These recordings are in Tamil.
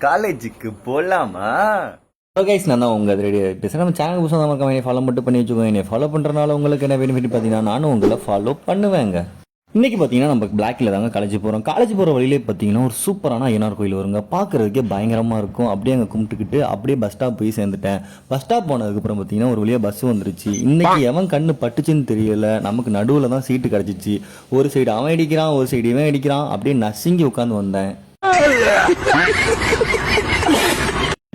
காலேஜுக்கு போலாமா? ஹலோ கைஸ், நான் தான் உங்கள் ரெடி பேசுகிறேன். நம்ம சேனல் புதுசாக நமக்கு என்னை ஃபாலோ மட்டும் பண்ணி வச்சுக்கோங்க. என்னை ஃபாலோ பண்ணுறனால உங்களுக்கு என்ன பெனிஃபிட் பார்த்தீங்கன்னா, நானும் உங்களை ஃபாலோ பண்ணுவேங்க. இன்றைக்கி பார்த்தீங்கன்னா நம்ம பிளாக்கில் தாங்க காலேஜ் போகிறோம். காலேஜ் போகிற வழியிலே பார்த்தீங்கன்னா ஒரு சூப்பரான ஐயனார் கோயில் வருங்க. பார்க்குறதுக்கே பயங்கரமாக இருக்கும். அப்படியே அங்கே கும்பிட்டுக்கிட்டு அப்படியே பஸ் ஸ்டாப் போய் சேர்ந்துட்டேன். பஸ் ஸ்டாப் போனதுக்கப்புறம் பார்த்தீங்கன்னா ஒரு வழியாக பஸ் வந்துருச்சு. இன்றைக்கி எவன் கண்ணு பட்டுச்சுன்னு தெரியல. நமக்கு நடுவில் தான் சீட்டு கிடச்சிச்சு. ஒரு சைடு அவன் அடிக்கிறான், ஒரு சைடு இவன் அடிக்கிறான். அப்படியே நசுங்கி உட்காந்து வந்தேன்.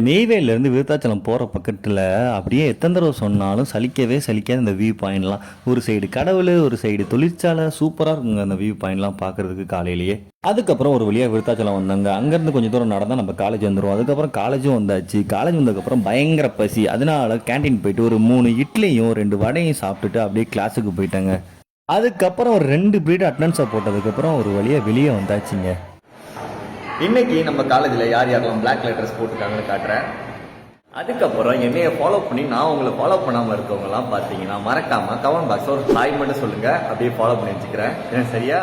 நெய்வேலியிலேருந்து விருத்தாச்சலம் போகிற பக்கத்தில் அப்படியே எத்தனை தடவை சொன்னாலும் சலிக்காத இந்த வியூ பாயிண்ட்லாம். ஒரு சைடு கடவுள், ஒரு சைடு தொழிற்சாலை, சூப்பராக இருக்குங்க அந்த வியூ பாயிண்ட்லாம் பார்க்குறதுக்கு காலையிலேயே. அதுக்கப்புறம் ஒரு வழியாக விருத்தாச்சலம் வந்தாங்க. அங்கேருந்து கொஞ்சம் தூரம் நடந்தால் நம்ம காலேஜ் வந்துடும். அதுக்கப்புறம் காலேஜும் வந்தாச்சு. காலேஜ் வந்ததுக்கப்புறம் பயங்கர பசி. அதனால கேன்டீன் போயிட்டு ஒரு 3 இட்லியும் 2 வடையும் சாப்பிட்டுட்டு அப்படியே கிளாஸுக்கு போயிட்டாங்க. அதுக்கப்புறம் ஒரு 2 பீரியட் அட்டண்டன்ஸை போட்டதுக்கப்புறம் ஒரு வழியாக வெளியே வந்தாச்சுங்க. இன்னைக்கு நம்ம காலேஜில் யார் யாரெல்லாம் பிளாக் லெட்டர்ஸ் போட்டுருக்காங்கன்னு காட்டுறேன். அதுக்கப்புறம் என்னைய ஃபாலோ பண்ணி நான் உங்களை ஃபாலோ பண்ணாமல் இருக்கவங்கலாம் பார்த்தீங்கன்னா மறக்காம கமெண்ட் பாக்ஸ் ஒரு ஹாய் மட்டும் சொல்லுங்க. அப்படியே ஃபாலோ பண்ணி வச்சுக்கிறேன். சரியா?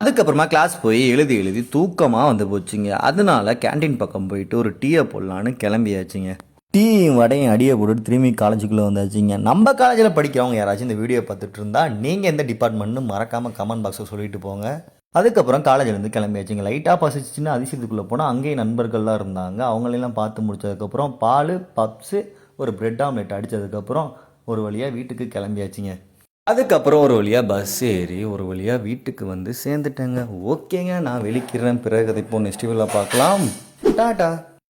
அதுக்கப்புறமா கிளாஸ் போய் எழுதி தூக்கமாக வந்து போச்சுங்க. அதனால கேன்டீன் பக்கம் போயிட்டு ஒரு டீயை போடலான்னு கிளம்பியாச்சுங்க. டீயும் வடையும் அடியை போட்டு திரும்பி காலேஜுக்குள்ளே வந்தாச்சுங்க. நம்ம காலேஜில் படிக்கிறவங்க யாராச்சும் இந்த வீடியோ பார்த்துட்டு இருந்தா நீங்கள் எந்த டிபார்ட்மெண்ட்னு மறக்காமல் கமெண்ட் பாக்ஸில் சொல்லிட்டு போங்க. அதுக்கப்புறம் காலேஜ்லேருந்து கிளம்பியாச்சுங்க. லைட்டாக பசிச்சுன்னு அதிசயத்துக்குள்ளே போனால் அங்கேயும் நண்பர்கள்லாம் இருந்தாங்க. அவங்களெல்லாம் பார்த்து முடிச்சதுக்கப்புறம் பால், பப்ஸு, ஒரு பிரெட் ஆம்லெட் அடித்ததுக்கப்புறம் ஒரு வழியாக வீட்டுக்கு கிளம்பியாச்சுங்க. அதுக்கப்புறம் ஒரு வழியாக பஸ் ஏறி ஒரு வழியாக வீட்டுக்கு வந்து சேர்ந்துட்டேங்க. ஓகேங்க, நான் வெளிக்கிறேன். பிறகு அதை இப்போ நெக்ஸ்ட் வீடியோவில் பார்க்கலாம். டாட்டா.